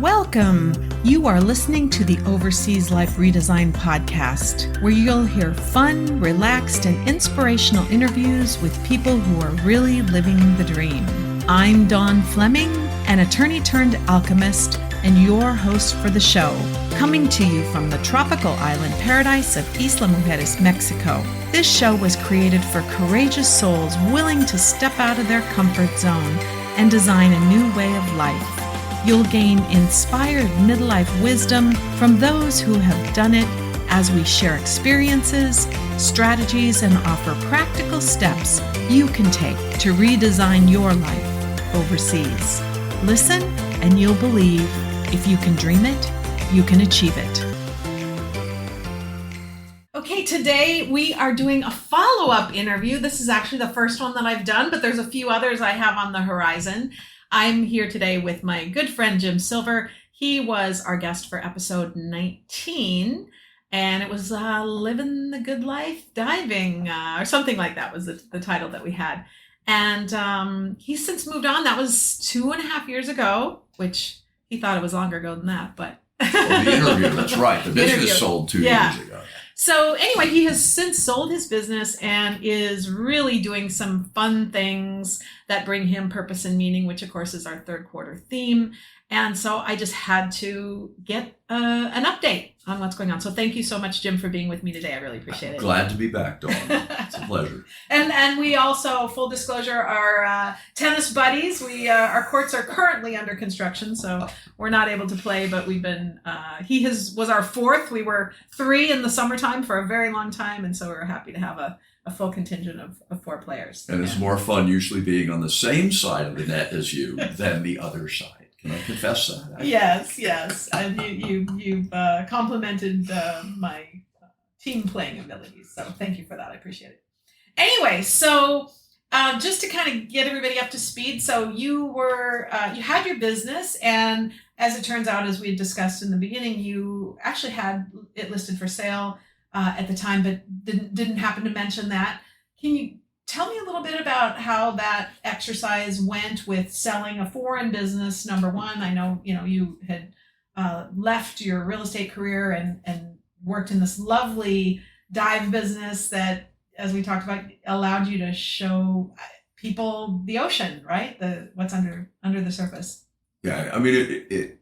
Welcome! You are listening to the Overseas Life Redesign podcast, where you'll hear fun, relaxed, and inspirational interviews with people who are really living the dream. I'm Dawn Fleming, an attorney turned alchemist, and your host for the show, coming to you from the tropical island paradise of Isla Mujeres, Mexico. This show was created for courageous souls willing to step out of their comfort zone and design a new way of life. You'll gain inspired midlife wisdom from those who have done it as we share experiences, strategies, and offer practical steps you can take to redesign your life overseas. Listen and you'll believe if you can dream it, you can achieve it. Okay, today we are doing a follow-up interview. This is actually the first one that I've done, but there's a few others I have on the horizon. I'm here today with my good friend, Jim Silver. He was our guest for episode 19, and it was Living the Good Life Diving, or something like that was the title that we had. And he's since moved on. That was 2.5 years ago, which he thought it was longer ago than that, but... Well, the interview, that's right. The business sold 2 years ago. So anyway, he has since sold his business and is really doing some fun things that bring him purpose and meaning, which of course is our third quarter theme. And so I just had to get an update on what's going on. So thank you so much, Jim, for being with me today. I really appreciate it. Glad to be back, Dawn. It's a pleasure. And we also, full disclosure, are tennis buddies. Our courts are currently under construction, so we're not able to play, but we've been, was our fourth. We were 3 in the summertime for a very long time, and so we're happy to have a full contingent of 4 players. And it's more fun usually being on the same side of the net as you than the other side. Can I confess that? Yes. And you've complimented my team playing abilities. So thank you for that. I appreciate it. Anyway, so just to kind of get everybody up to speed. So you had your business, and as it turns out, as we had discussed in the beginning, you actually had it listed for sale at the time, but didn't happen to mention that. Can you tell me a little bit about how that exercise went with selling a foreign business, number one? I know, you had left your real estate career and worked in this lovely dive business that, as we talked about, allowed you to show people the ocean, right? What's under the surface. Yeah, I mean,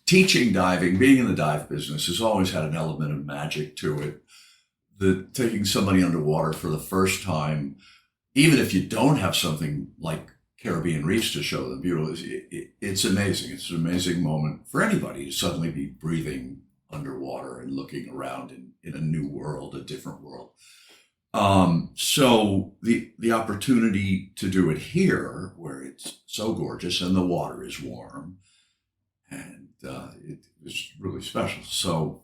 teaching diving, being in the dive business has always had an element of magic to it. Taking somebody underwater for the first time, even if you don't have something like Caribbean reefs to show them, it's amazing. It's an amazing moment for anybody to suddenly be breathing underwater and looking around in a new world, a different world. So the opportunity to do it here, where it's so gorgeous and the water is warm, and it was really special. So.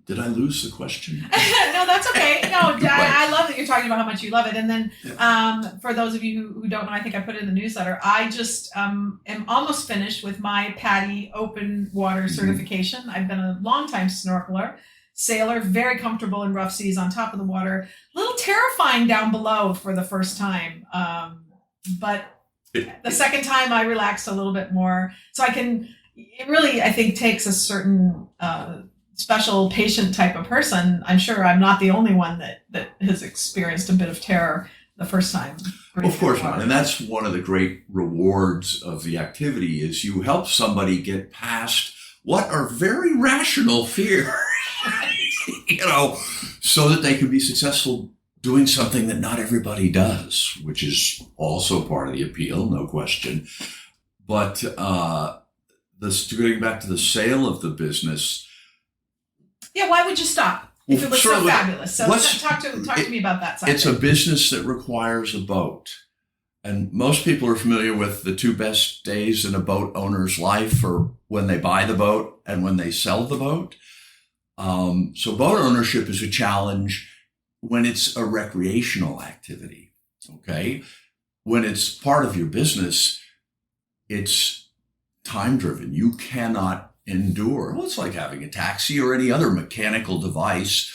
Did I lose the question? No, that's okay. No, I love that you're talking about how much you love it. And then for those of you who don't know, I think I put it in the newsletter, I just am almost finished with my PADI open water certification. I've been a longtime snorkeler, sailor, very comfortable in rough seas on top of the water, a little terrifying down below for the first time. But the second time I relaxed a little bit more. So it really, I think, takes a certain special patient type of person. I'm sure I'm not the only one that has experienced a bit of terror the first time. Of course not. And that's one of the great rewards of the activity is you help somebody get past what are very rational fears, so that they can be successful doing something that not everybody does, which is also part of the appeal, no question. But getting back to the sale of the business. Yeah, why would you stop if it was so fabulous? So talk to me about that side. It's a business that requires a boat. And most people are familiar with the 2 best days in a boat owner's life are when they buy the boat and when they sell the boat. So boat ownership is a challenge when it's a recreational activity, okay? When it's part of your business, it's time-driven. You cannot endure. Well, it's like having a taxi or any other mechanical device.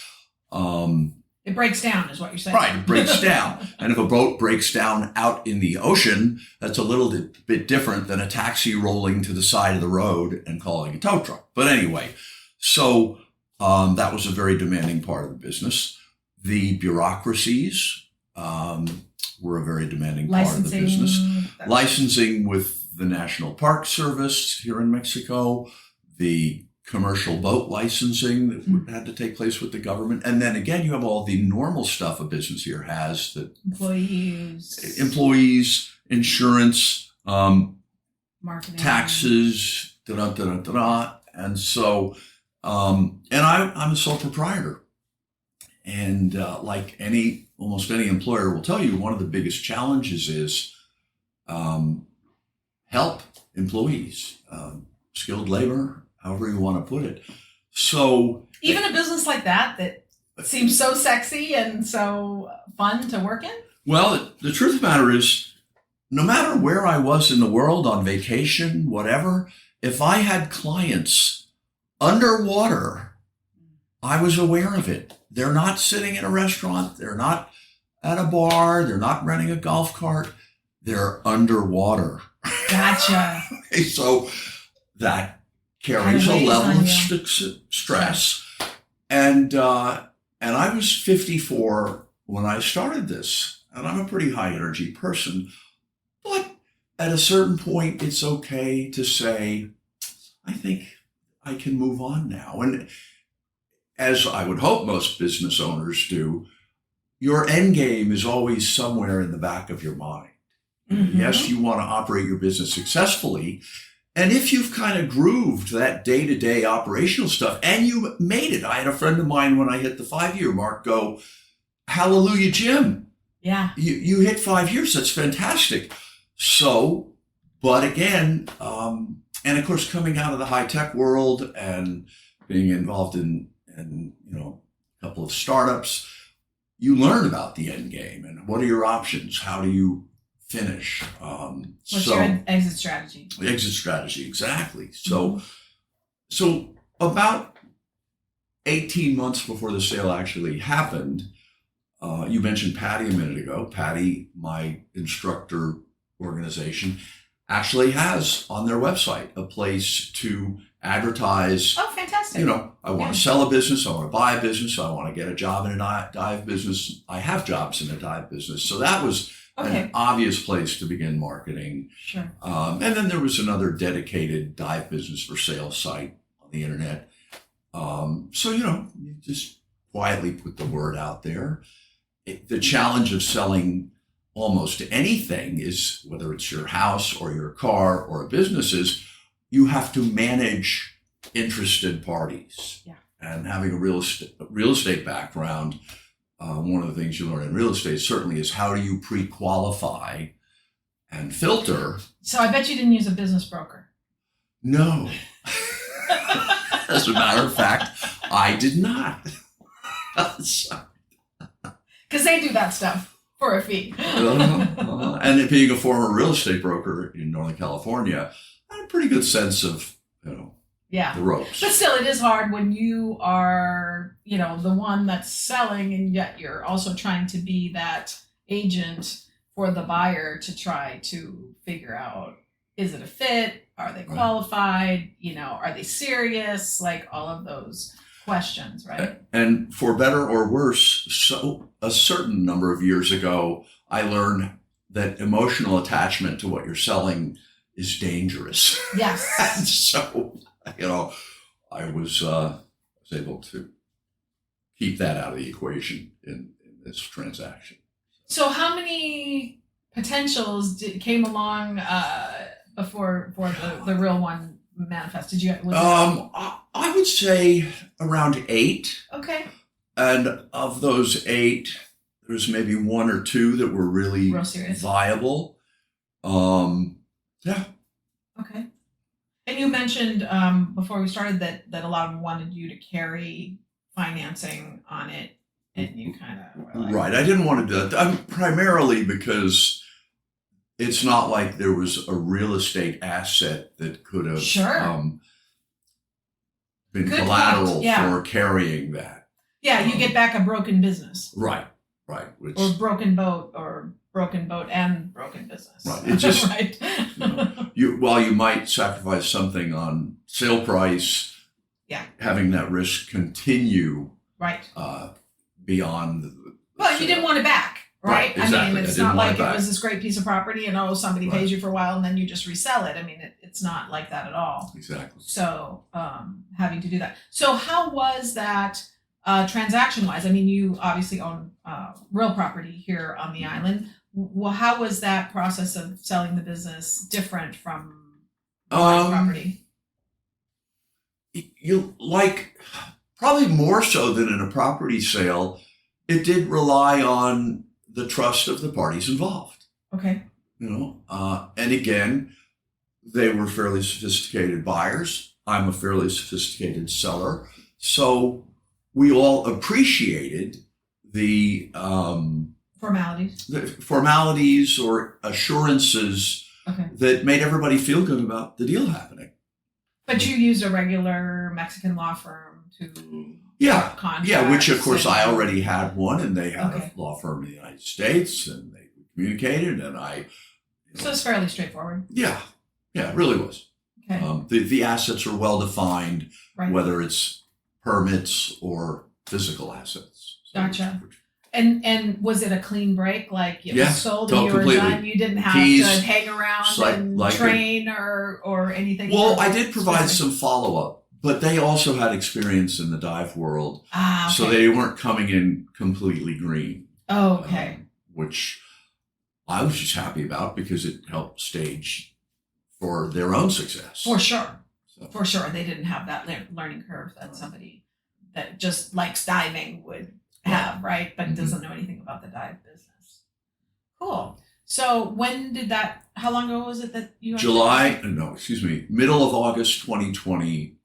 It It breaks down is what you're saying. Right, it breaks down. And if a boat breaks down out in the ocean, that's a little bit different than a taxi rolling to the side of the road and calling a tow truck. But anyway, so that was a very demanding part of the business. The bureaucracies were a very demanding part of the business. Licensing with the National Park Service here in Mexico, the commercial boat licensing that had to take place with the government. And then again, you have all the normal stuff a business here has, that employees, insurance, marketing, taxes, and so, and I'm a sole proprietor. And like almost any employer will tell you, one of the biggest challenges is help employees, skilled labor, however you want to put it. So even a business like that seems so sexy and so fun to work in? Well, the truth of the matter is, no matter where I was in the world, on vacation, whatever, if I had clients underwater, I was aware of it. They're not sitting in a restaurant. They're not at a bar. They're not renting a golf cart. They're underwater. Gotcha. Okay, so that carries a level of stress. And I was 54 when I started this, and I'm a pretty high energy person. But at a certain point, it's okay to say, I think I can move on now. And as I would hope most business owners do, your end game is always somewhere in the back of your mind. Mm-hmm. Yes, you want to operate your business successfully. And if you've kind of grooved that day-to-day operational stuff and you made it, I had a friend of mine when I hit the 5-year mark go, hallelujah, Jim. Yeah. You hit 5 years. That's fantastic. So, but again, and of course, coming out of the high-tech world and being involved in a couple of startups, you learn about the end game and what are your options? How do you finish? What's your exit strategy? Exit strategy, exactly. So about 18 months before the sale actually happened, you mentioned PADI a minute ago. PADI, my instructor organization, actually has on their website a place to advertise. Oh, fantastic. I want to sell a business. I want to buy a business. I want to get a job in a dive business. I have jobs in a dive business. So that was an obvious place to begin marketing. Sure. And then there was another dedicated dive business for sale site on the internet. So, you just quietly put the word out there. The challenge of selling almost anything is, whether it's your house or your car or a business, is you have to manage interested parties. Yeah. And having a real estate background, one of the things you learn in real estate certainly is how do you pre-qualify and filter. So I bet you didn't use a business broker. No. As a matter of fact, I did not. Because they do that stuff for a fee. And being a former real estate broker in Northern California, I had a pretty good sense of, the ropes. But still, it is hard when you are, the one that's selling, and yet you're also trying to be that agent for the buyer to try to figure out, is it a fit? Are they qualified? Are they serious? Like all of those questions, right? And for better or worse, so a certain number of years ago, I learned that emotional attachment to what you're selling is dangerous. Yes. And so, I was able to keep that out of the equation in this transaction. So how many potentials came along before the real one manifested? I would say around 8. Okay. And of those 8, there's maybe 1 or 2 that were really viable. Yeah. Okay. And you mentioned before we started that a lot of them wanted you to carry financing on it, and you kind of were like, right. I didn't want to do that. Primarily because it's not like there was a real estate asset that could have been collateral for carrying that. Yeah, you get back a broken business. Right. Which, or broken boat and broken business. Right. It just, right. While you might sacrifice something on sale price, yeah, having that risk continue right beyond the well, you didn't want it back. Right. Exactly. I mean, it's not like it was this great piece of property and somebody pays you for a while and then you just resell it. I mean, it's not like that at all. Exactly. So having to do that. So how was that transaction wise? I mean, you obviously own real property here on the island. Well, how was that process of selling the business different from property? You probably more so than in a property sale, it did rely on the trust of the parties involved. Okay. And again, they were fairly sophisticated buyers. I'm a fairly sophisticated seller. So we all appreciated the formalities or assurances that made everybody feel good about the deal happening. But you used a regular Mexican law firm to contract. Yeah, which of course I already had one, and they had a law firm in the United States, and they communicated, and So it's fairly straightforward. Yeah, it really was. Okay. The assets are well defined, whether it's permits or physical assets. So gotcha. And was it a clean break? Like it was sold and you were done? You didn't have to hang around and train or anything? Well, I did provide some follow-up. But they also had experience in the dive world. So they weren't coming in completely green. Oh, okay. Which I was just happy about because it helped stage for their own success. For sure. For sure. They didn't have that learning curve that somebody that just likes diving would have, right? But doesn't know anything about the dive business. Cool. So how long ago was it that you middle of August 2020.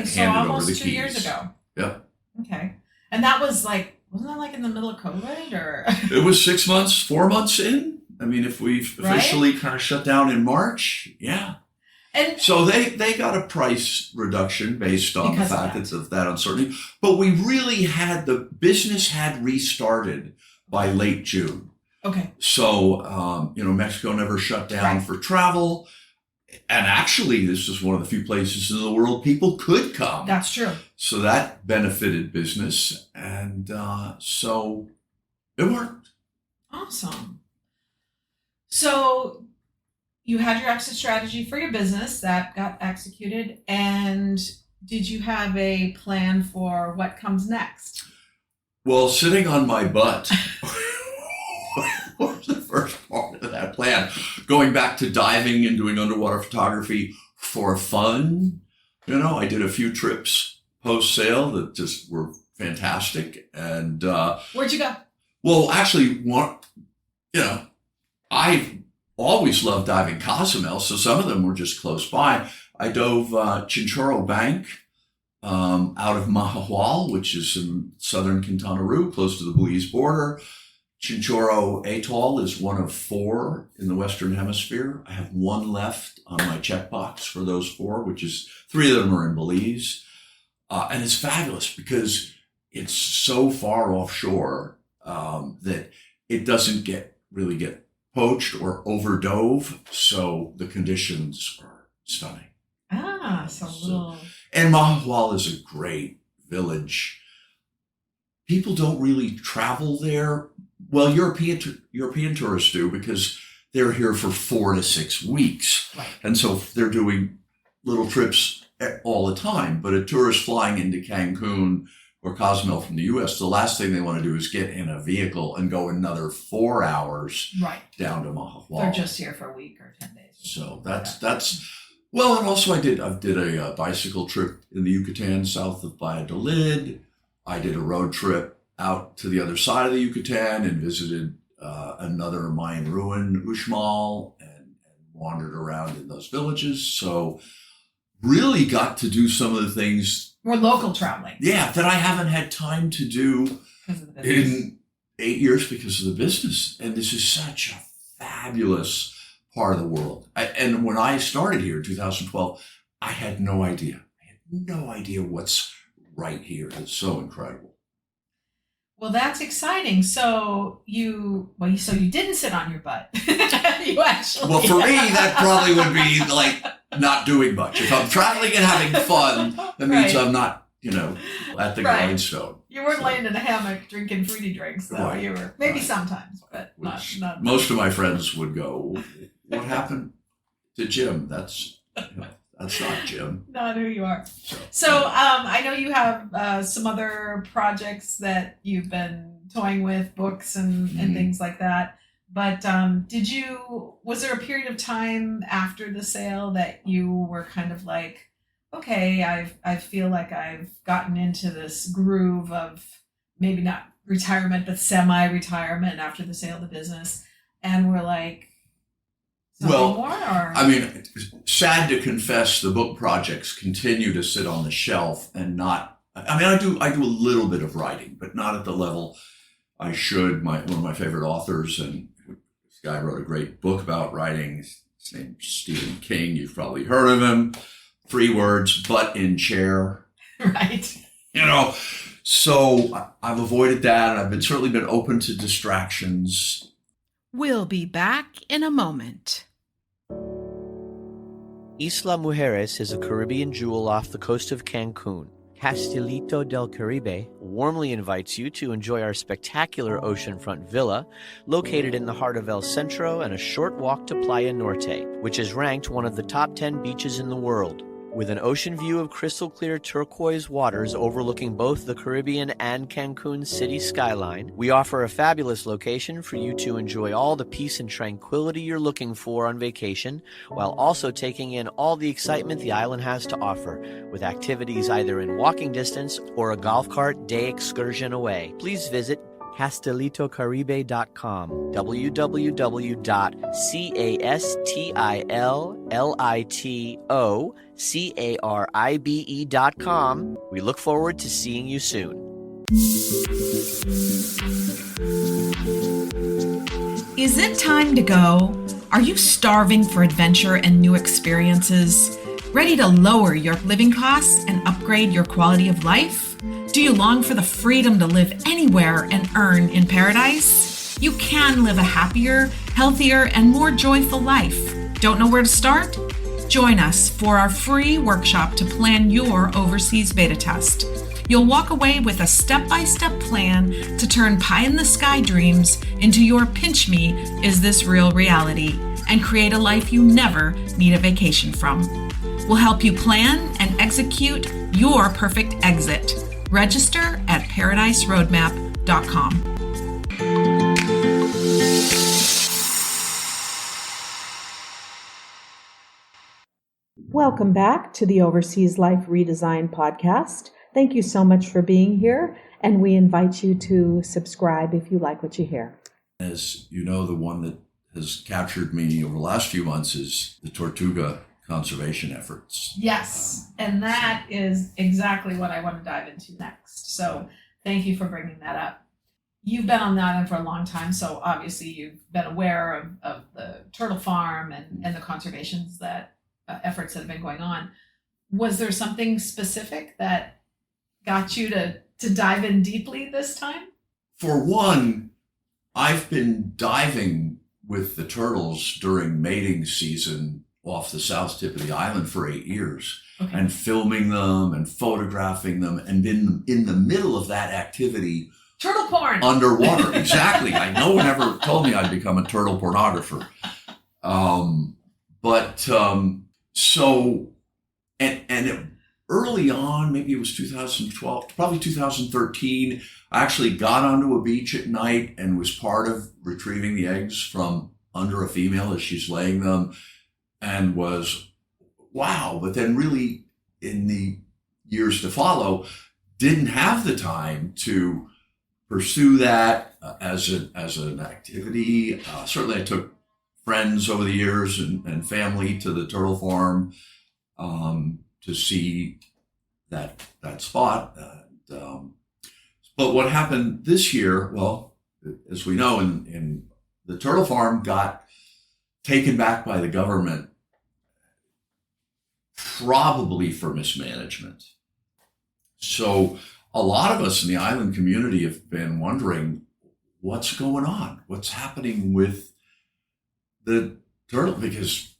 So almost 2 years ago. Yep. Okay. And that was wasn't that like in the middle of COVID or? It was 4 months in. I mean, if we've officially kind of shut down in March, yeah. And so they got a price reduction based on the fact of that uncertainty. But we really the business had restarted by late June. Okay. So, Mexico never shut down for travel. And actually, this is one of the few places in the world people could come. That's true. So that benefited business. And so it worked. Awesome. So you had your exit strategy for your business that got executed. And did you have a plan for what comes next? Well, sitting on my butt was the first part of that plan. Going back to diving and doing underwater photography for fun. I did a few trips post-sale that just were fantastic. And where'd you go? Well, actually, I've always loved diving Cozumel, so some of them were just close by. I dove Chinchorro Bank out of Mahahual, which is in southern Quintana Roo, close to the Belize border. Chinchorro Atoll is one of 4 in the Western Hemisphere. I have 1 left on my checkbox for those 4, which is 3 of them are in Belize. And it's fabulous because it's so far offshore that it doesn't really get poached or overdove. So the conditions are stunning. And Mahahual is a great village. People don't really travel there. Well, European tourists do because they're here for 4 to 6 weeks. Right. And so they're doing little trips all the time. But a tourist flying into Cancun or Cozumel from the U.S., the last thing they want to do is get in a vehicle and go another 4 hours down to Mahahual. They're just here for a week or 10 days. So that's well, and also I did a bicycle trip in the Yucatan south of Valladolid. I did a road trip out to the other side of the Yucatan and visited another Mayan ruin, Uxmal, and wandered around in those villages. So really got to do some of the things. More local traveling. Yeah, that I haven't had time to do in 8 years because of the business. And this is such a fabulous part of the world. And when I started here in 2012, I had no idea. I had no idea what's right here. It's so incredible. Well, that's exciting. So you didn't sit on your butt. You actually. Well, for me, that probably would be like not doing much. If I'm traveling and having fun, that means Right. I'm not, at the grindstone. You weren't laying in a hammock drinking fruity drinks, though. Right. You were maybe Right. sometimes, but not. Most of my friends would go, "What happened to Jim? That's not Jim." Not who you are. So I know you have some other projects that you've been toying with, books and things like that. But was there a period of time after the sale that you were kind of like, okay, I feel like I've gotten into this groove of maybe not retirement, but semi-retirement after the sale of the business, and we're like, more? Or? I mean, sad to confess, the book projects continue to sit on the shelf and not. I mean, I do a little bit of writing, but not at the level I should. One of my favorite authors, and this guy wrote a great book about writing. His name's Stephen King. You've probably heard of him. 3 words, butt in chair. Right. So I've avoided that, and I've certainly been open to distractions. We'll be back in a moment. Isla Mujeres is a Caribbean jewel off the coast of Cancun. Castilito del Caribe warmly invites you to enjoy our spectacular oceanfront villa located in the heart of El Centro and a short walk to Playa Norte, which is ranked one of the top 10 beaches in the world. With an ocean view of crystal clear turquoise waters overlooking both the Caribbean and Cancun city skyline, we offer a fabulous location for you to enjoy all the peace and tranquility you're looking for on vacation, while also taking in all the excitement the island has to offer, with activities either in walking distance or a golf cart day excursion away. Please visit CastilitoCaribe.com, www.CastilitoCaribe.com. We look forward to seeing you soon. Is it time to go? Are you starving for adventure and new experiences? Ready to lower your living costs and upgrade your quality of life? Do you long for the freedom to live anywhere and earn in paradise? You can live a happier, healthier, and more joyful life. Don't know where to start? Join us for our free workshop to plan your overseas beta test. You'll walk away with a step-by-step plan to turn pie-in-the-sky dreams into your pinch me, is this real reality, and create a life you never need a vacation from. We'll help you plan and execute your perfect exit. Register at paradiseroadmap.com. Welcome back to the Overseas Life Redesign podcast. Thank you so much for being here, and we invite you to subscribe if you like what you hear. As you know, the one that has captured me over the last few months is the Tortuga conservation efforts. Yes, and that is exactly what I want to dive into next. So thank you for bringing that up. You've been on the island for a long time, so obviously you've been aware of the turtle farm and the conservations efforts that have been going on. Was there something specific that got you to dive in deeply this time? For one, I've been diving with the turtles during mating season off the south tip of the island for 8 years, Okay. and filming them and photographing them, and been in the middle of that activity. Turtle porn. Underwater, exactly. No one ever told me I'd become a turtle pornographer. Early on, maybe it was 2012, probably 2013, I actually got onto a beach at night and was part of retrieving the eggs from under a female as she's laying them, and was, wow. But then really in the years to follow, didn't have the time to pursue that as an activity. Certainly I took friends over the years and family to the turtle farm to see that spot. But what happened this year, well, as we know, in the turtle farm got taken back by the government, probably for mismanagement. So a lot of us in the island community have been wondering what's going on, what's happening with the turtle, because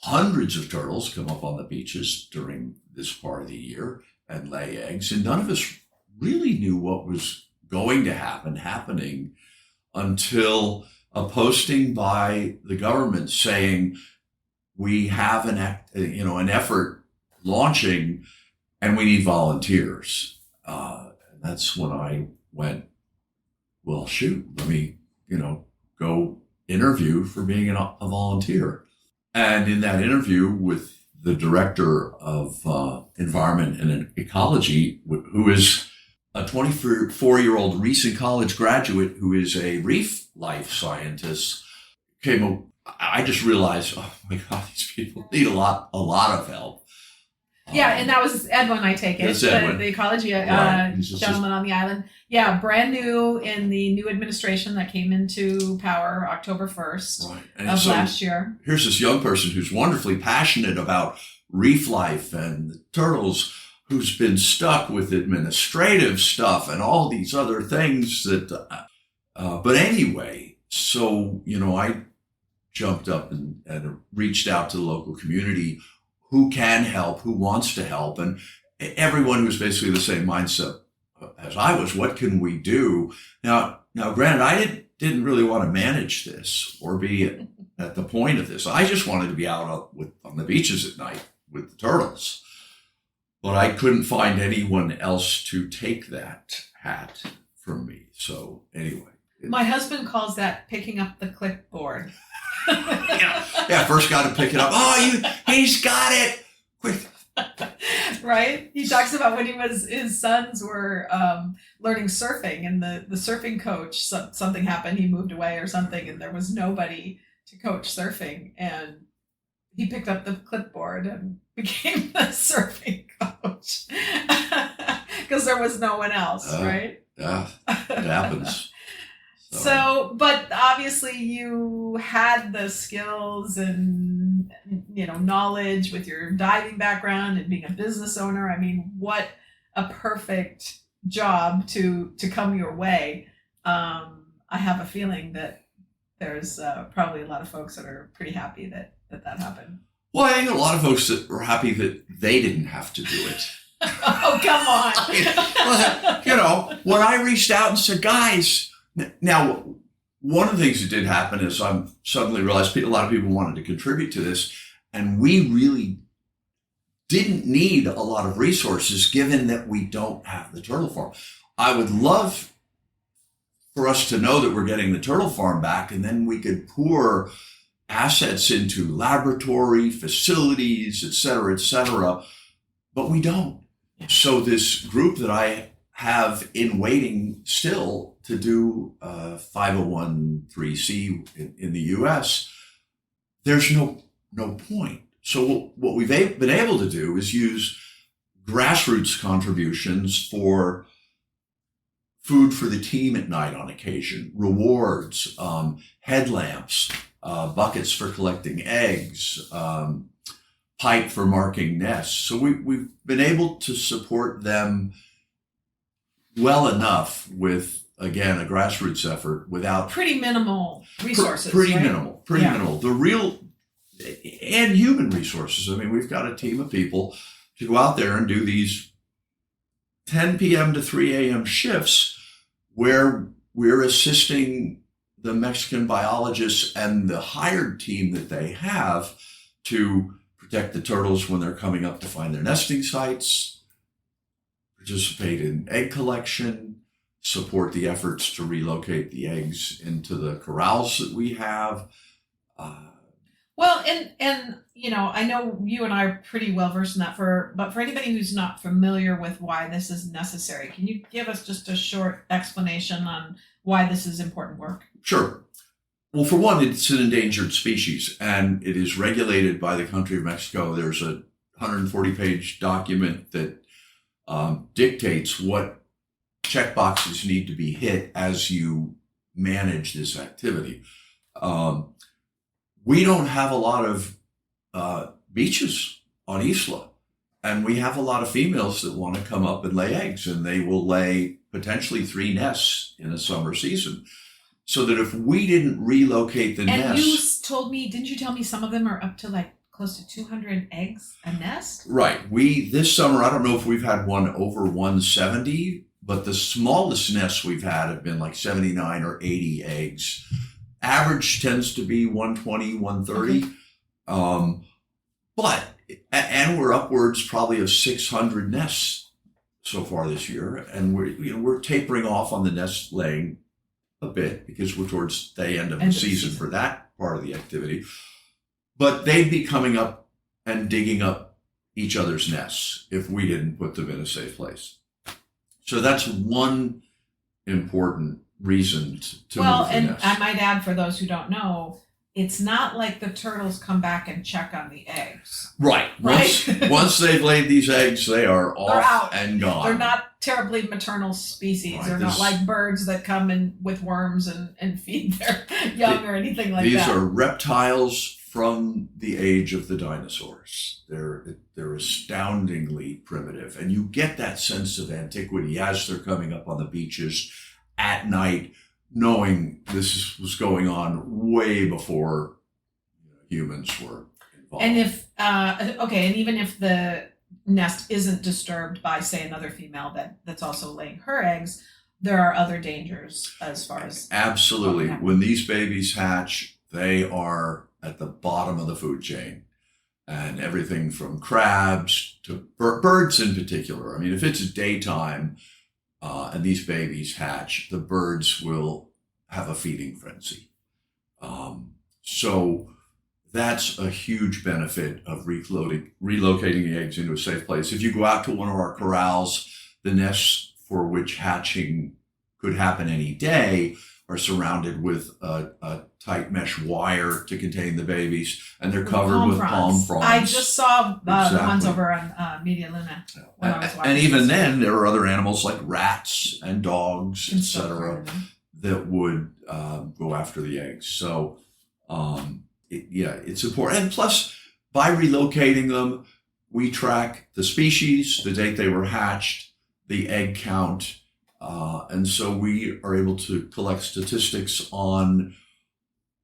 hundreds of turtles come up on the beaches during this part of the year and lay eggs, and none of us really knew what was going to happening until a posting by the government saying we have an effort launching and we need volunteers. And that's when I went, well, shoot, let me, go interview for being a volunteer. And in that interview with the director of environment and ecology, who is a 24-year-old recent college graduate who is a reef life scientist, I just realized, oh my God, these people need a lot of help. Yeah, and that was Edwin, I take it, the ecology right. Gentleman on the island. Yeah, brand new in the new administration that came into power October 1st of last year. Here's this young person who's wonderfully passionate about reef life and the turtles, who's been stuck with administrative stuff and all these other things that, but anyway, so, I jumped up and reached out to the local community who can help, who wants to help, and everyone who's basically the same mindset as I was. What can we do? Now, granted, I didn't really want to manage this or be at the point of this. I just wanted to be out on the beaches at night with the turtles. But I couldn't find anyone else to take that hat from me. So anyway. My husband calls that picking up the clipboard. yeah, first got to pick it up. Oh, he's got it. Quick. Right? He talks about when his sons were learning surfing, and the surfing coach, something happened, he moved away or something, and there was nobody to coach surfing, and he picked up the clipboard and became the surfing coach because there was no one else, right? Yeah, it happens. So, but obviously you had the skills and, knowledge with your diving background and being a business owner. I mean, what a perfect job to come your way. I have a feeling that there's probably a lot of folks that are pretty happy that happened. Well, I think a lot of folks that were happy that they didn't have to do it. Oh, come on. When I reached out and said, guys, now, one of the things that did happen is I suddenly realized a lot of people wanted to contribute to this, and we really didn't need a lot of resources given that we don't have the turtle farm. I would love for us to know that we're getting the turtle farm back, and then we could pour assets into laboratory, facilities, et cetera, but we don't. So this group that I have in waiting still to do 501(c)(3) in the U.S., there's no point. So what we've been able to do is use grassroots contributions for food for the team at night on occasion, rewards, headlamps, buckets for collecting eggs, pipe for marking nests. So we've been able to support them well enough with, again, a grassroots effort without pretty minimal resources. Pretty right? minimal. The real and human resources. I mean, we've got a team of people to go out there and do these 10 p.m. to 3 a.m. shifts where we're assisting the Mexican biologists and the hired team that they have to protect the turtles when they're coming up to find their nesting sites, participate in egg collection, support the efforts to relocate the eggs into the corrals that we have. Well, and I know you and I are pretty well versed in that. But for anybody who's not familiar with why this is necessary, can you give us just a short explanation on why this is important work? Sure. Well, for one, it's an endangered species, and it is regulated by the country of Mexico. There's a 140-page document that dictates what checkboxes need to be hit as you manage this activity. We don't have a lot of beaches on Isla. And we have a lot of females that want to come up and lay eggs, and they will lay potentially 3 nests in a summer season. So that if we didn't relocate the And nests... you told me, didn't you tell me some of them are up to like close to 200 eggs a nest? Right. This summer, I don't know if we've had one over 170, but the smallest nests we've had have been like 79 or 80 eggs. Average tends to be 120, 130. Okay. And we're upwards probably of 600 nests so far this year. And we're tapering off on the nest laying a bit because we're towards the end of the season for that part of the activity. But they'd be coming up and digging up each other's nests if we didn't put them in a safe place. So that's one important reason to move the nest. I might add, for those who don't know, it's not like the turtles come back and check on the eggs. Right. Once they've laid these eggs, they are off and gone. They're not terribly maternal species. Right. They're not like birds that come in with worms and feed their young or anything like that. These are reptiles from the age of the dinosaurs. They're astoundingly primitive. And you get that sense of antiquity as they're coming up on the beaches at night, knowing this was going on way before humans were involved. And and even if the nest isn't disturbed by, say, another female that's also laying her eggs, there are other dangers as far as... Absolutely. When these babies hatch, they are at the bottom of the food chain. And everything from crabs to birds in particular. I mean, if it's daytime and these babies hatch, the birds will have a feeding frenzy. So that's a huge benefit of relocating the eggs into a safe place. If you go out to one of our corrals, the nests for which hatching could happen any day are surrounded with a tight mesh wire to contain the babies, and they're covered with palm fronds. I just saw the ones over on Media Luna when I was watching. And even then, there are other animals like rats and dogs, etc., that would go after the eggs. So, it's important. And plus, by relocating them, we track the species, the date they were hatched, the egg count, and so we are able to collect statistics on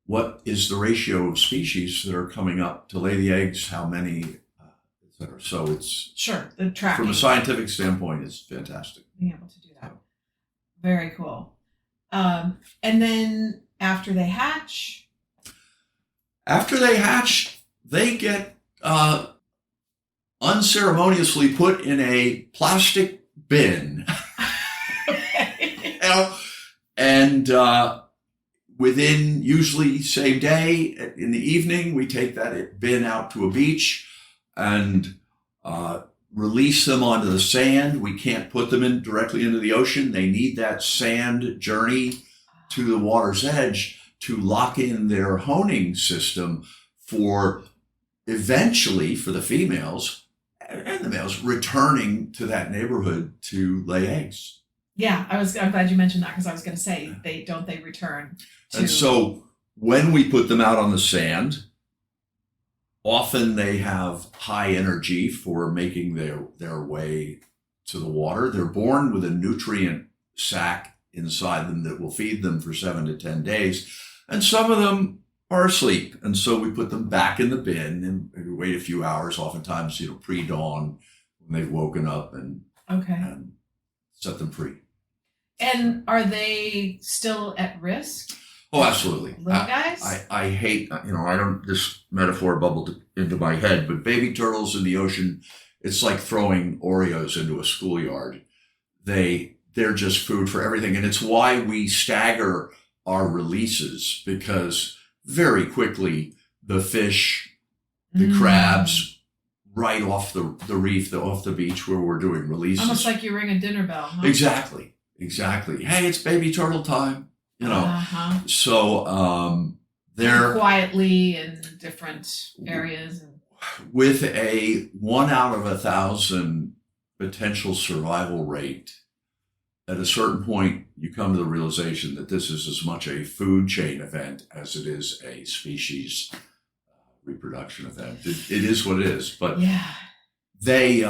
what is the ratio of species that are coming up to lay the eggs, how many, et cetera. So it's... Sure, the tracking. From a scientific standpoint, it's fantastic. Being able to do that. Very cool. And then after they hatch? After they hatch, they get unceremoniously put in a plastic bin. And within usually same day in the evening, we take that bin out to a beach and release them onto the sand. We can't put them in directly into the ocean. They need that sand journey to the water's edge to lock in their honing system for eventually, for the females and the males, returning to that neighborhood to lay eggs. Yeah, I'm glad you mentioned that, because I was going to say, they return to... And so when we put them out on the sand, often they have high energy for making their way to the water. They're born with a nutrient sac inside them that will feed them for 7 to 10 days. And some of them are asleep. And so we put them back in the bin and we wait a few hours, oftentimes, pre-dawn, when they've woken up and set them free. And are they still at risk? Oh, absolutely. Little guys? I hate, I don't, this metaphor bubbled into my head, but baby turtles in the ocean, it's like throwing Oreos into a schoolyard. They're just food for everything. And it's why we stagger our releases, because very quickly the fish, the crabs, right off the reef, off the beach where we're doing releases. Almost like you ring a dinner bell, huh? Exactly. Hey, it's baby turtle time. So they're quietly in different areas. With a 1 out of 1,000 potential survival rate, at a certain point, you come to the realization that this is as much a food chain event as it is a species reproduction event. It is what it is, but they,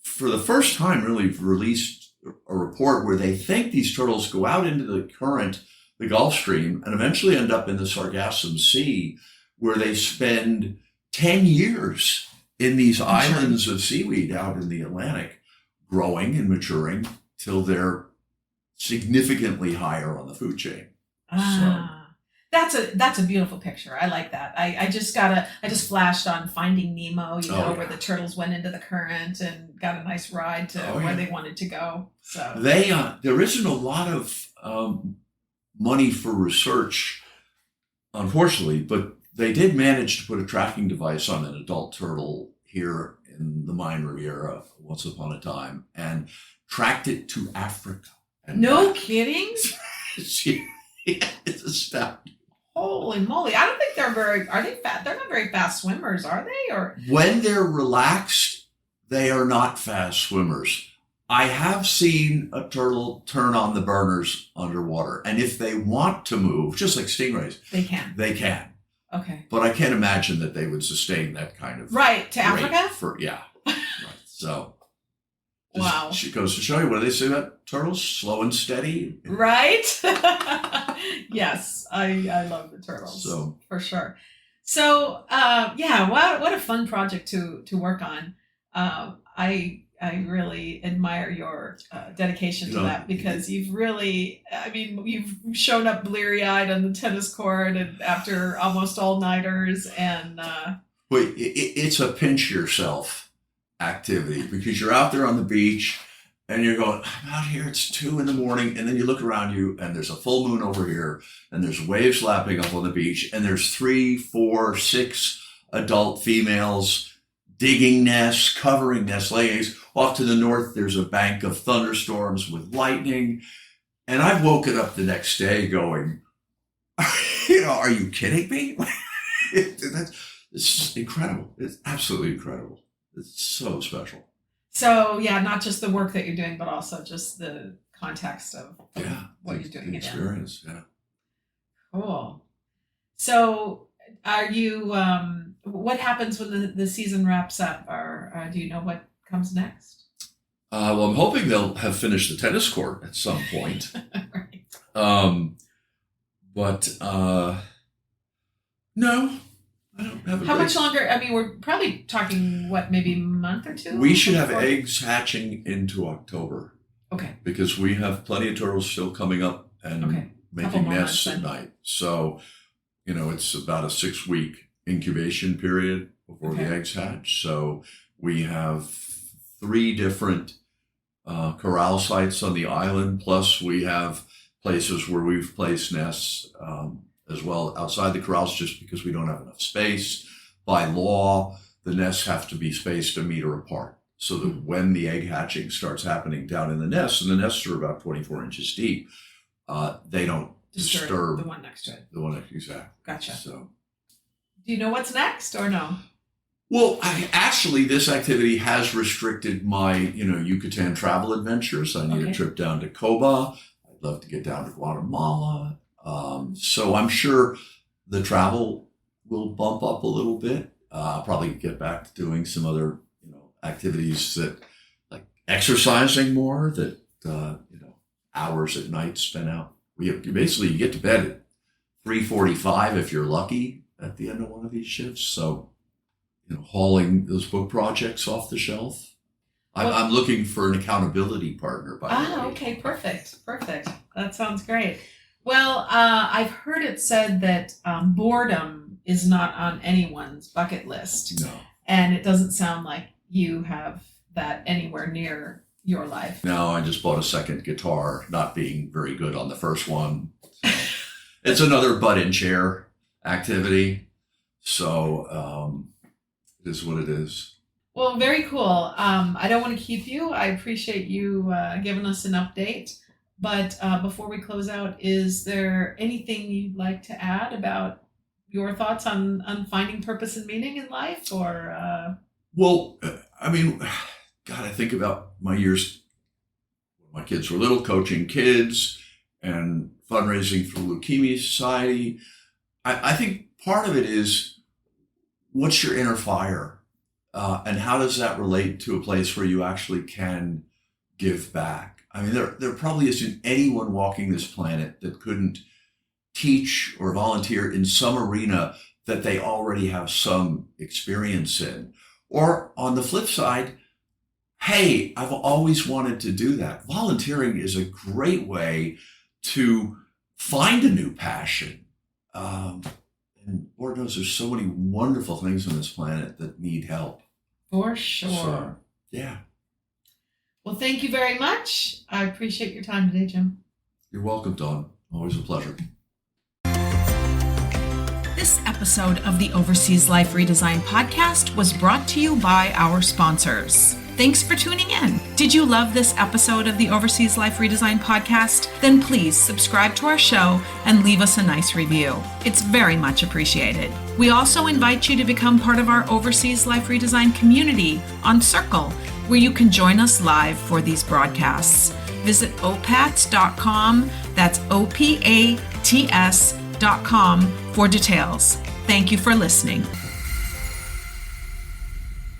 for the first time, really released a report where they think these turtles go out into the current, the Gulf Stream, and eventually end up in the Sargassum Sea, where they spend 10 years in these islands of seaweed out in the Atlantic, growing and maturing till they're significantly higher on the food chain. That's a beautiful picture. I like that. I just flashed on Finding Nemo, where the turtles went into the current and got a nice ride to where they wanted to go. So there isn't a lot of money for research, unfortunately, but they did manage to put a tracking device on an adult turtle here in the Mayan Riviera once upon a time and tracked it to Africa. And no kidding? It's astounding. Holy moly. I don't think are they fast? They're not very fast swimmers, are they? Or when they're relaxed, they are not fast swimmers. I have seen a turtle turn on the burners underwater. And if they want to move, just like stingrays, they can. Okay. But I can't imagine that they would sustain that kind of to Africa? Right. So wow. She goes to show you, what do they say about turtles? Slow and steady. Right? Yes, I love the turtles. So for sure. So what a fun project to work on. I really admire your dedication to that, because you've shown up bleary-eyed on the tennis court and after almost all-nighters, and it's a pinch yourself activity, because you're out there on the beach and you're going, I'm out here, it's 2 a.m, and then you look around you and there's a full moon over here and there's waves lapping up on the beach and there's 3, 4, 6 adult females digging nests, covering nest layings. Off to the north, there's a bank of thunderstorms with lightning. And I've woken up the next day going, are you kidding me? It's incredible. It's absolutely incredible. It's so special. So, not just the work that you're doing, but also just the context of what you're doing. The experience, Cool. So, are you, what happens when the season wraps up? Or do you know what comes next? Well, I'm hoping they'll have finished the tennis court at some point. Right. But no, I don't have How much longer? I mean, we're probably talking, maybe a month or two? We should have eggs hatching into October. Okay. Because we have plenty of turtles still coming up and making nests at night. So, it's about a 6-week incubation period before the eggs hatch. So we have 3 different corral sites on the island, plus we have places where we've placed nests as well outside the corrals, just because we don't have enough space. By law, the nests have to be spaced 1 meter apart, so that when the egg hatching starts happening down in the nests, and the nests are about 24 inches deep, they don't disturb the one next to it. The one next, exactly. Gotcha. So, do you know what's next or no? Well, this activity has restricted my, Yucatan travel adventures. I need a trip down to Coba. I'd love to get down to Guatemala. So I'm sure the travel will bump up a little bit. I'll probably get back to doing some other, activities that, like exercising more, that, hours at night spent out. You get to bed at 3:45 if you're lucky at the end of one of these shifts. So, hauling those book projects off the shelf. I'm looking for an accountability partner, by the way. Okay, perfect. That sounds great. Well, I've heard it said that boredom is not on anyone's bucket list. No. And it doesn't sound like you have that anywhere near your life. No, I just bought a second guitar, not being very good on the first one. So it's another butt in chair activity. So it is what it is. Well, very cool. I don't want to keep you. I appreciate you giving us an update. But before we close out, is there anything you'd like to add about your thoughts on finding purpose and meaning in life? Or Well, God, I think about my years when my kids were little, coaching kids and fundraising for Leukemia Society. I think part of it is, what's your inner fire? And how does that relate to a place where you actually can give back? I mean, there probably isn't anyone walking this planet that couldn't teach or volunteer in some arena that they already have some experience in. Or on the flip side, hey, I've always wanted to do that. Volunteering is a great way to find a new passion. And Lord knows there's so many wonderful things on this planet that need help. For sure. So, yeah. Well, thank you very much. I appreciate your time today, Jim. You're welcome, Dawn. Always a pleasure. This episode of the Overseas Life Redesign podcast was brought to you by our sponsors. Thanks for tuning in. Did you love this episode of the Overseas Life Redesign podcast? Then please subscribe to our show and leave us a nice review. It's very much appreciated. We also invite you to become part of our Overseas Life Redesign community on Circle, where you can join us live for these broadcasts. Visit opats.com, that's OPATS.com for details. Thank you for listening.